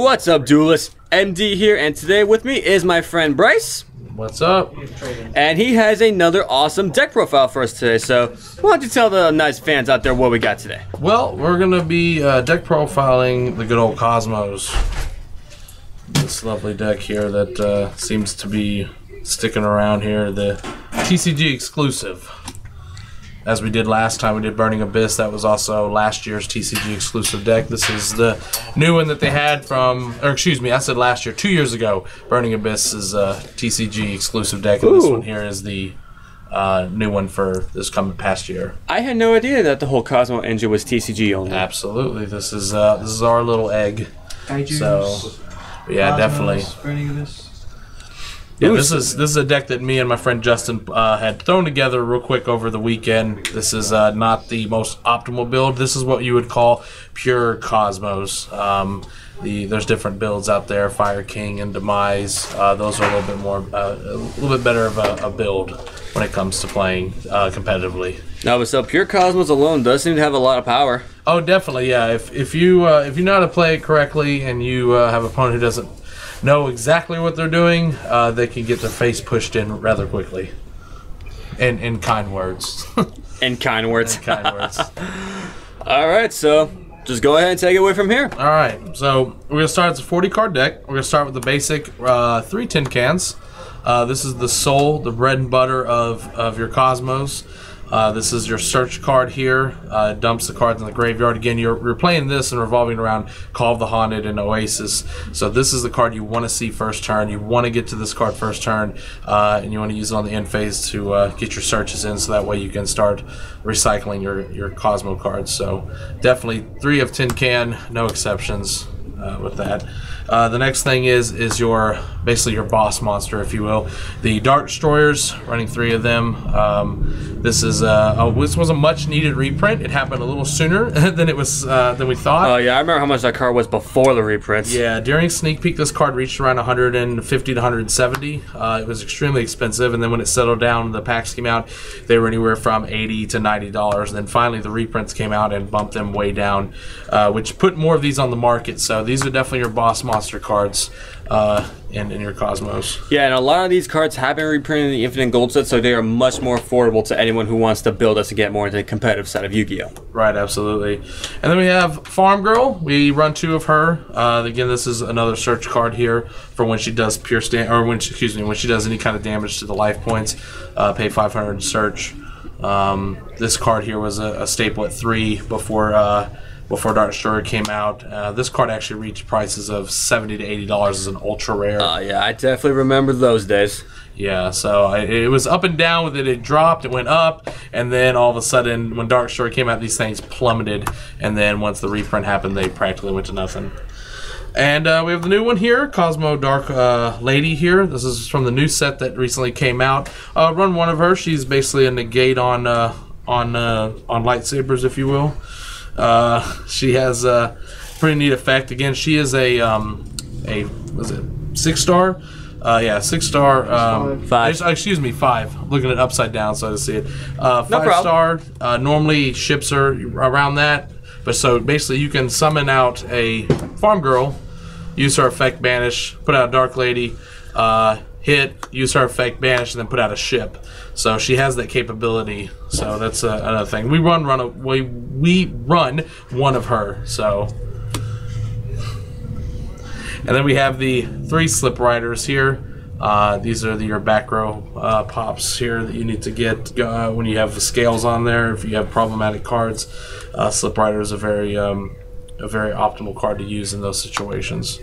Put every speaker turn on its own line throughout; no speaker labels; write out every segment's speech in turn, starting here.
What's up, Duelists? MD here, and today with me is my friend Bryce.
What's up?
And he has another awesome deck profile for us today, so why don't you tell the nice fans out there what we got today?
Well, we're going to be deck profiling the good old Kozmos. This lovely deck here that seems to be sticking around here, the TCG exclusive. As we did last time, we did Burning Abyss. That was also last year's TCG exclusive deck. This is the new one that they had from, or excuse me, I said last year, 2 years ago. Burning Abyss is a TCG exclusive deck, and this one here is the new one for this coming past year.
I had no idea that the whole Kozmo engine was TCG only.
Absolutely, this is our little egg. So, yeah, definitely.
Burning Abyss.
Yeah, this is a deck that me and my friend Justin had thrown together real quick over the weekend. This is not the most optimal build. This is what you would call pure Kozmos. There's different builds out there, Fire King and Demise. Those are a little bit more, a little bit better of a build when it comes to playing competitively.
No, but so pure Kozmos alone does seem to have a lot of power.
Oh, definitely, yeah. If you know how to play it correctly and you have an opponent who doesn't know exactly what they're doing, they can get their face pushed in rather quickly. In kind words.
In kind words.
In kind words.
All right, so just go ahead and take it away from here.
All right, so we're going to start. It's a 40-card deck. We're going to start with the basic 3 tin cans. This is the soul, the bread and butter of your Kozmos. This is your search card here. Dumps the cards in the graveyard. Again, you're playing this and revolving around Call of the Haunted and Oasis. So this is the card you want to see first turn. You want to get to this card first turn, and you want to use it on the end phase to get your searches in, so that way you can start recycling your Kozmo cards. So definitely 3 of tin can, no exceptions with that. The next thing is basically your boss monster, if you will. The Dark Destroyers, running 3 of them. This was a much needed reprint. It happened a little sooner than it was than we thought.
Oh yeah, I remember how much that card was before the reprints.
Yeah, during sneak peek, this card reached around 150 to 170. It was extremely expensive, and then when it settled down, the packs came out. They were anywhere from $80 to $90. And then finally, the reprints came out and bumped them way down, which put more of these on the market. So these are definitely your boss monster cards in your Kozmos.
Yeah, and a lot of these cards have been reprinted in the Infinite Gold set, so they are much more affordable to anyone who wants to build us and get more into the competitive side of Yu-Gi-Oh!
Right, absolutely. And then we have Farm Girl. We run 2 of her. Again, this is another search card here for when she does pure when she does any kind of damage to the life points. Pay 500 to search. This card here was a staple at 3 before Dark Destroyer came out. This card actually reached prices of $70 to $80 as an ultra rare.
Yeah, I definitely remember those days.
Yeah, so it was up and down with it. It dropped, it went up, and then all of a sudden, when Dark Destroyer came out, these things plummeted. And then once the reprint happened, they practically went to nothing. And we have the new one here, Kozmo Dark Lady here. This is from the new set that recently came out. Run 1 of her. She's basically a negate on lightsabers, if you will. She has a pretty neat effect. Again, she is a was it 6-star? Yeah, 6-star.
5.
Excuse me, 5. I'm looking at it upside down so I can see it. 5-star. Normally ships her around that, but so basically you can summon out a Farm Girl, use her effect, banish, put out a Dark Lady, hit, use her effect, banish, and then put out a ship. So she has that capability. So that's another thing. We run 1 of her. So, and then we have the 3 Slip Riders here. These are your back row pops here that you need to get when you have the scales on there. If you have problematic cards, Slip Rider is a very optimal card to use in those situations.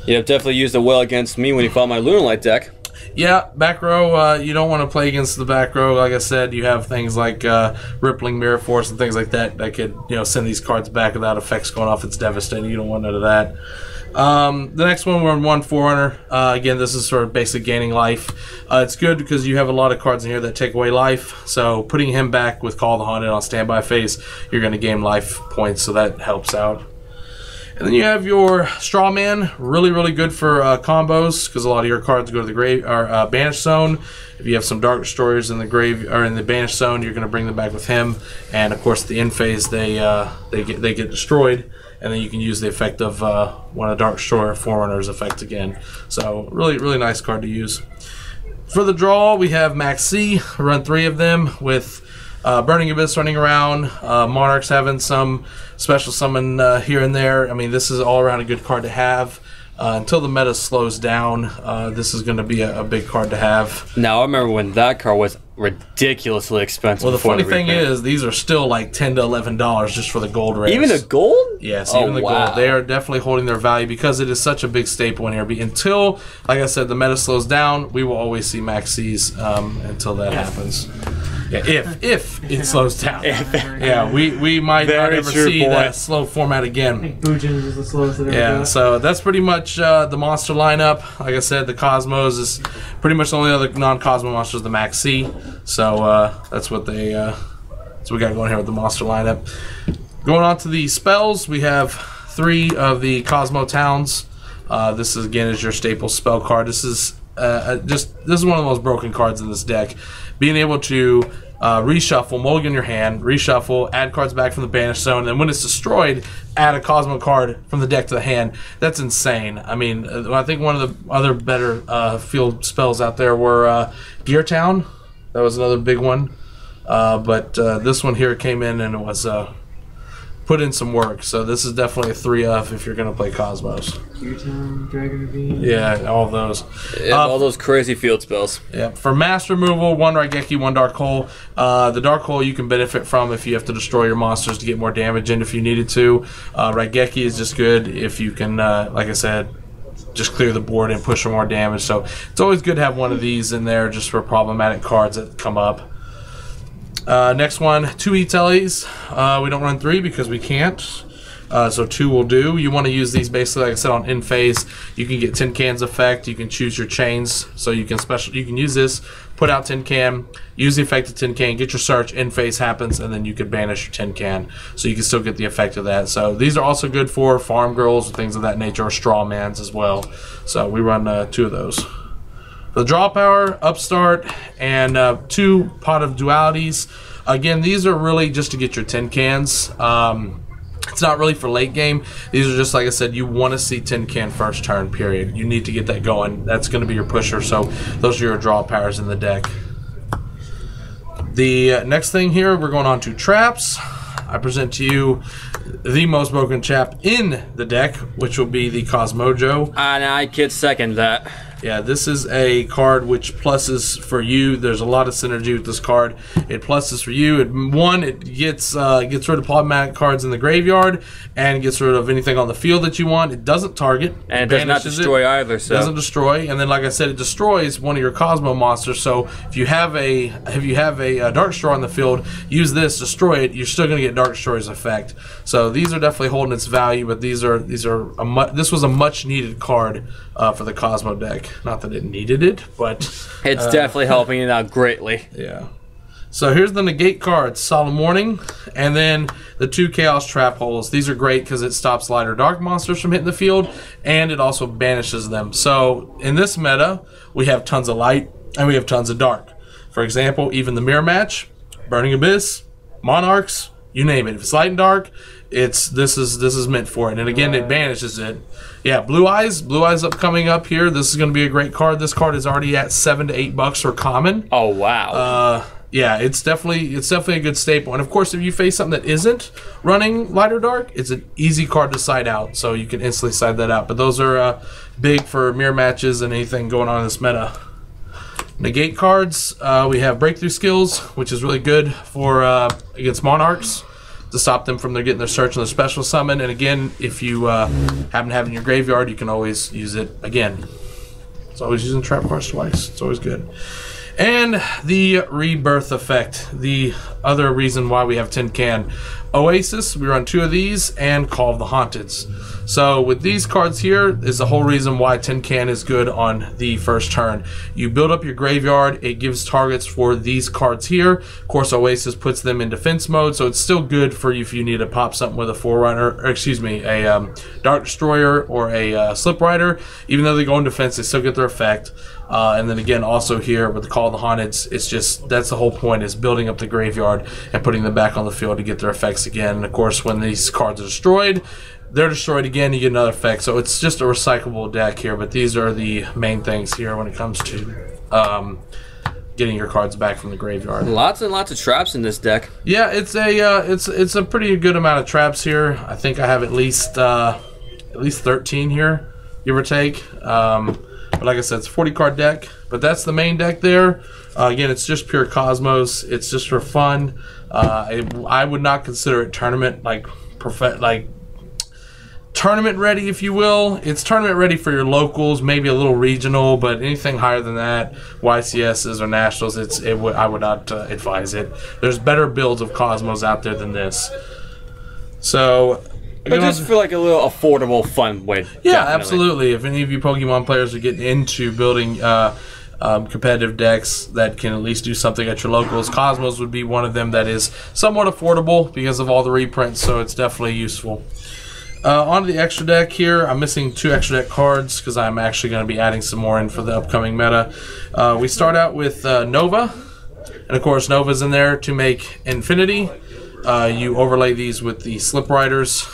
Yeah, definitely used it well against me when you fought my Lunar Light deck.
Yeah, back row, you don't want to play against the back row. Like I said, you have things like Rippling Mirror Force and things like that that could send these cards back without effects going off. It's devastating. You don't want none of that. The next one, we're in 1 Forerunner. Again, this is sort of basic gaining life. It's good because you have a lot of cards in here that take away life. So putting him back with Call of the Haunted on standby phase, you're going to gain life points, so that helps out. And then you have your Straw Man, really, really good for combos because a lot of your cards go to the grave or Banish Zone. If you have some Dark Destroyers in the grave or in the Banish Zone, you're going to bring them back with him. And of course, the end phase they get destroyed. and then you can use the effect of one of Dark Destroyer Forerunner's effect again. So really nice card to use. For the draw, we have Max C. Run 3 of them with Burning Abyss running around, Monarchs having some special summon here and there. I mean, this is all around a good card to have. Until the meta slows down, this is going to be a big card to have.
Now, I remember when that card was ridiculously expensive.
Well, the funny thing is, these are still like $10 to $11 just for the gold rares.
Even the gold?
Yes, even the gold. They are definitely holding their value because it is such a big staple in here. Until, like I said, the meta slows down, we will always see Max Cs until that happens. Yeah, if it slows down. Yeah, we might not ever see that slow format again.
I think Bujin is the slowest that ever goes.
So that's pretty much the monster lineup. Like I said, the Kozmos is pretty much the only other non-Kozmo monster is the Max C. So that's what they so we got going here with the monster lineup. Going on to the spells, we have 3 of the Kozmo Towns. This is again is your staple spell card. This is this is one of the most broken cards in this deck. Being able to reshuffle, mulligan your hand, reshuffle, add cards back from the banished zone, and then when it's destroyed, add a Kozmo card from the deck to the hand. That's insane. I mean, I think one of the other better field spells out there were Gear Town. That was another big one. But this one here came in and it was put in some work. So this is definitely a 3 of if you're going to play Cosmos.
Q-Town, Dragon Ravine.
Yeah, all those.
All those crazy field spells.
Yeah. For mass removal, 1 Raigeki, 1 Dark Hole. The Dark Hole you can benefit from if you have to destroy your monsters to get more damage in if you needed to. Raigeki is just good if you can, like I said, just clear the board and push for more damage. So it's always good to have one of these in there just for problematic cards that come up. Next one, 2 E-Tellies. We don't run 3 because we can't. So 2 will do. You want to use these basically, like I said, on in phase. You can get Tin Can's effect. You can choose your chains. So you can use this, put out Tin Can, use the effect of Tin Can, get your search, in phase happens, and then you could banish your Tin Can. So you can still get the effect of that. So these are also good for farm girls, things of that nature, or straw mans as well. So we run 2 of those. The draw power, upstart, and 2 pot of dualities. Again, these are really just to get your tin cans. It's not really for late game. These are just, like I said, you want to see tin can first turn, period. You need to get that going. That's going to be your pusher. So those are your draw powers in the deck. The next thing here, we're going on to traps. I present to you the most broken trap in the deck, which will be the Cosmojo.
And I could second that.
Yeah, this is a card which pluses for you. There's a lot of synergy with this card. It pluses for you. It gets rid of problematic cards in the graveyard and gets rid of anything on the field that you want. It doesn't target.
And it does not destroy either. So.
It doesn't destroy. And then, like I said, it destroys one of your Cosmo monsters. So if you have a Dark Destroyer on the field, use this, destroy it. You're still going to get Dark Destroyer's effect. So these are definitely holding its value. But this was a much needed card for the Cosmo deck. Not that it needed it, but
it's definitely helping it out greatly.
Yeah. So here's the negate cards, Solemn Warning, and then the 2 Chaos Trap Holes. These are great because it stops light or dark monsters from hitting the field, and it also banishes them. So in this meta, we have tons of light and we have tons of dark. For example, even the Mirror Match, Burning Abyss, Monarchs, you name it. If it's light and dark, this is meant for it. And again, it banishes it. Yeah, Blue Eyes coming up here. This is going to be a great card. This card is already at $7 to $8 for common.
Oh wow.
Yeah, it's definitely a good staple. And of course, if you face something that isn't running light or dark, it's an easy card to side out, so you can instantly side that out. But those are big for mirror matches and anything going on in this meta. Negate cards, we have Breakthrough Skills, which is really good for against Monarchs to stop them from getting their search and their special summon. And again, if you happen to have it in your graveyard, you can always use it again. It's always using trap cards twice. It's always good. And the Rebirth effect, the other reason why we have Tin Can. Oasis, we run 2 of these, and Call of the Haunteds. So with these cards here is the whole reason why Tin Can is good on the first turn. You build up your graveyard, it gives targets for these cards here. Of course, Oasis puts them in defense mode, so it's still good for you if you need to pop something with a Forerunner, or excuse me, a Dark Destroyer or a Slip Rider. Even though they go in defense, they still get their effect. And then again, also here with the Call of the Haunteds, it's just, that's the whole point, is building up the graveyard and putting them back on the field to get their effects again. And of course, when these cards are destroyed, they're destroyed again, you get another effect. So it's just a recyclable deck here, but these are the main things here when it comes to getting your cards back from the graveyard.
Lots and lots of traps in this deck.
Yeah, it's a pretty good amount of traps here. I think I have at least 13 here, give or take. But like I said, it's a 40-card deck. But that's the main deck there. Again, it's just pure Cosmos. It's just for fun. I would not consider it tournament tournament ready, if you will. It's tournament ready for your locals, maybe a little regional, but anything higher than that, YCSs or nationals, I would not advise it. There's better builds of Cosmos out there than this. So,
but just for like a little affordable, fun way.
Yeah,
definitely.
Absolutely. If any of you Pokemon players are getting into building competitive decks that can at least do something at your locals, Cosmos would be one of them that is somewhat affordable because of all the reprints, so it's definitely useful. On to the extra deck here. I'm missing 2 extra deck cards because I'm actually going to be adding some more in for the upcoming meta. We start out with Nova, and of course Nova's in there to make Infinity. You overlay these with the Slip Riders,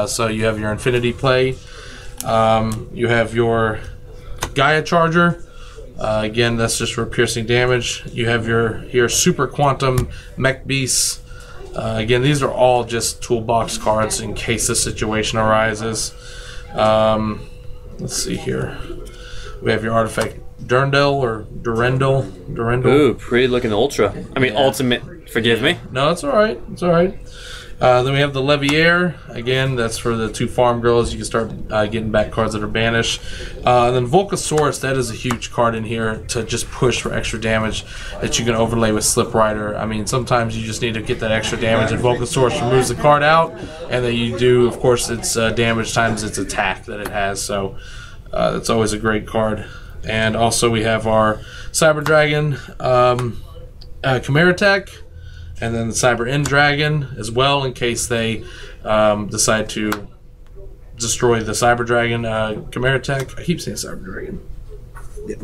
so you have your Infinity play. You have your Gaia Charger. Again, that's just for piercing damage. You have your Super Quantum Mech Beasts. Again, these are all just toolbox cards in case the situation arises. Let's see here. We have your artifact Durendal or Durendal.
Ooh, pretty looking Ultra. I mean, Ultimate. Forgive me.
No, it's all right. It's all right. Then we have the Leviair. Again, that's for the 2 farm girls. You can start getting back cards that are banished. Then Volcasaurus, that is a huge card in here to just push for extra damage that you can overlay with Slip Rider. I mean, sometimes you just need to get that extra damage, and Volcasaurus removes the card out, and then you do, of course, its damage times its attack that it has. So that's always a great card. And also we have our Cyber Dragon Chimera Tech. And then the Cyber End Dragon as well, in case they decide to destroy the Cyber Dragon Chimera Tech. I keep saying Cyber Dragon. Yep.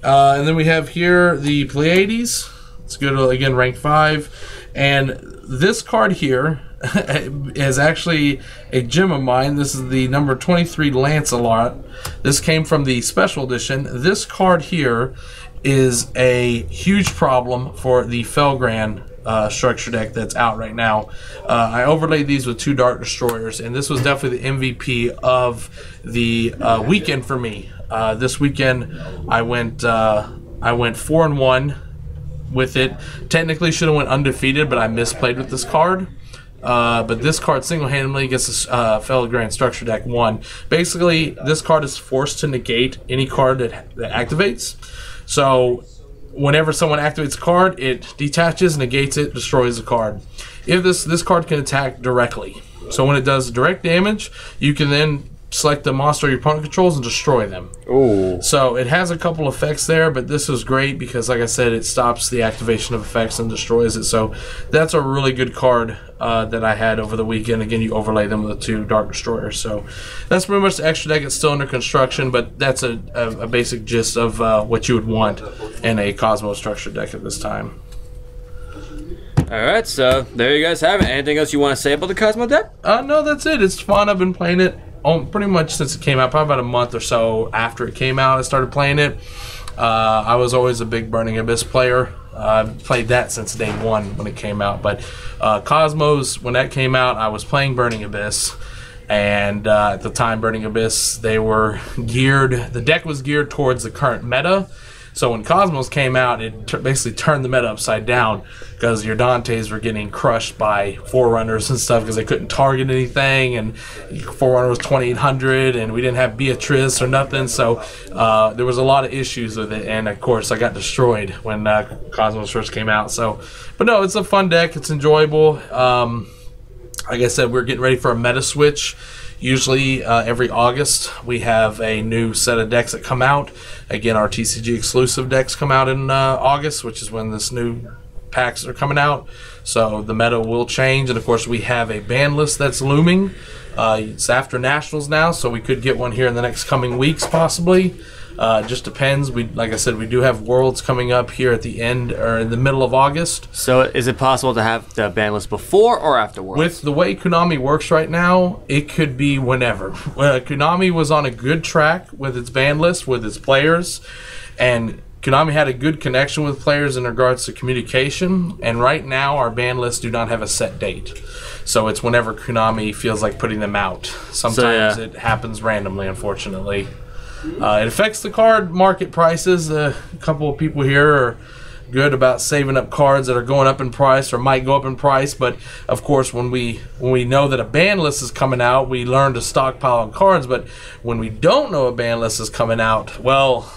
And then we have here the Pleiades. Let's go to, again, rank 5. And this card here is actually a gem of mine. This is the number 23 Lancelot. This came from the special edition. This card here is a huge problem for the Felgran structure deck that's out right now. I overlaid these with 2 Dark Destroyers, and this was definitely the MVP of the weekend for me. This weekend I went 4-1 with it. Technically should have went undefeated, but I misplayed with this card. But this card single-handedly gets a Felgran structure deck 1. Basically, this card is forced to negate any card that activates. So whenever someone activates a card, it detaches, negates it, destroys the card. If this card can attack directly. So when it does direct damage, you can then select the monster your opponent controls and destroy them.
Ooh.
So it has a couple effects there, but this is great because, like I said, it stops the activation of effects and destroys it. So that's a really good card that I had over the weekend. Again, you overlay them with 2 Dark Destroyers. So that's pretty much the extra deck. It's still under construction, but that's a basic gist of what you would want in a Cosmos structure deck at this time.
Alright, so there you guys have it. Anything else you want to say about the Cosmo deck?
No, that's it. It's fun. I've been playing it pretty much since it came out, probably about a month or so after it came out. I started playing it. I was always a big Burning Abyss player. I've played that since day 1 when it came out. But Cosmos, when that came out, I was playing Burning Abyss. And at the time, Burning Abyss, they were geared, the deck was geared towards the current meta. So when Cosmos came out, it basically turned the meta upside down because your Dantes were getting crushed by Forerunners and stuff because they couldn't target anything, and Forerunner was 2800, and we didn't have Beatrice or nothing. So there was a lot of issues with it, and of course I got destroyed when Cosmos first came out. So, but no, it's a fun deck. It's enjoyable. Like I said, we're getting ready for a meta switch. Usually every August we have a new set of decks that come out. Again, our TCG exclusive decks come out in August, which is when this new packs are coming out. So the meta will change, and of course we have a ban list that's looming. It's after Nationals now, so we could get one here in the next coming weeks possibly. It just depends. Like I said, we do have Worlds coming up here at the end or in the middle of August.
So is it possible to have the ban list before or after Worlds?
With the way Konami works right now, it could be whenever. Konami was on a good track with its ban list, with its players, and Konami had a good connection with players in regards to communication, and right now our ban lists do not have a set date. So it's whenever Konami feels like putting them out. Sometimes it happens randomly, unfortunately. It affects the card market prices. A couple of people here are good about saving up cards that are going up in price or might go up in price, but of course when we know that a ban list is coming out, we learn to stockpile on cards. But when we don't know a ban list is coming out, well,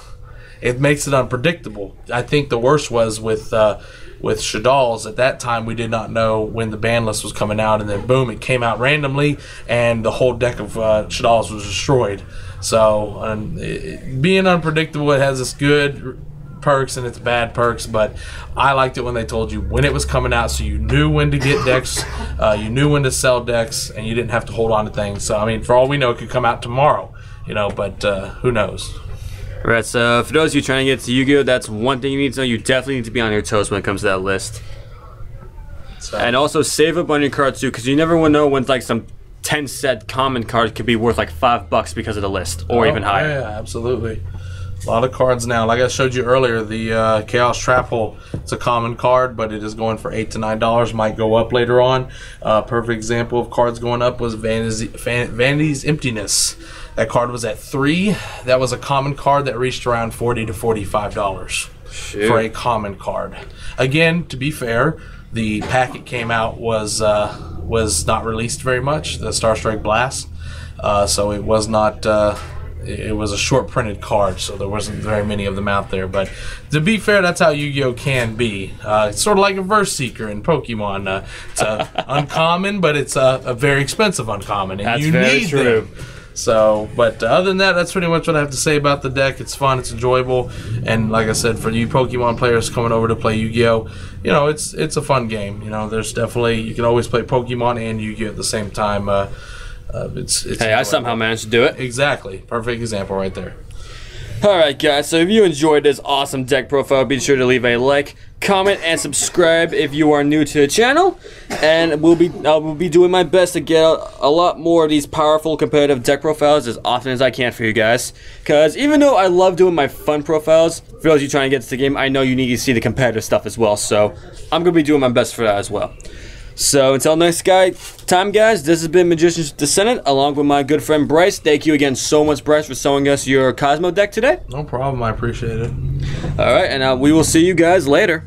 it makes it unpredictable. I think the worst was with Shadal's. At that time, we did not know when the ban list was coming out, and then boom, it came out randomly, and the whole deck of Shadal's was destroyed. So being unpredictable, it has its good perks and its bad perks, but I liked it when they told you when it was coming out, so you knew when to get decks, you knew when to sell decks, and you didn't have to hold on to things. So I mean, for all we know, it could come out tomorrow, but who knows?
Right, so for those of you trying to get to Yu-Gi-Oh, that's one thing you need to know. You definitely need to be on your toes when it comes to that list. So. And also save up on your cards too, because you never will know when like some 10-set common card could be worth like $5 because of the list, or even higher.
Yeah, absolutely. A lot of cards now. Like I showed you earlier, the Chaos Trap Hole. It's a common card, but it is going for $8 to $9. Might go up later on. Perfect example of cards going up was Vanity's Emptiness. That card was at $3. That was a common card that reached around $40 to $45 for a common card. Again, to be fair, the packet came out was not released very much. The Starstrike Blast, so it was not. It was a short printed card, so there wasn't very many of them out there. But to be fair, that's how Yu-Gi-Oh can be. It's sort of like a Verse Seeker in Pokemon. It's uncommon, but it's a very expensive uncommon, and
that's
you
very
need
true.
them. So, but other than that, that's pretty much what I have to say about the deck. It's fun, it's enjoyable, and like I said, for you Pokemon players coming over to play Yu-Gi-Oh, it's a fun game. There's definitely, you can always play Pokemon and Yu-Gi-Oh at the same time. It's
hey, I somehow managed to do it.
Exactly, perfect example right there.
Alright guys, so if you enjoyed this awesome deck profile, be sure to leave a like, comment, and subscribe if you are new to the channel. And I will be doing my best to get a lot more of these powerful competitive deck profiles as often as I can for you guys. Because even though I love doing my fun profiles, for those of you trying to get to the game, I know you need to see the competitive stuff as well. So I'm going to be doing my best for that as well. So until next time, guys, this has been Magician's Descendant, along with my good friend Bryce. Thank you again so much, Bryce, for showing us your Kozmo deck today.
No problem, I appreciate it.
All right, and we will see you guys later.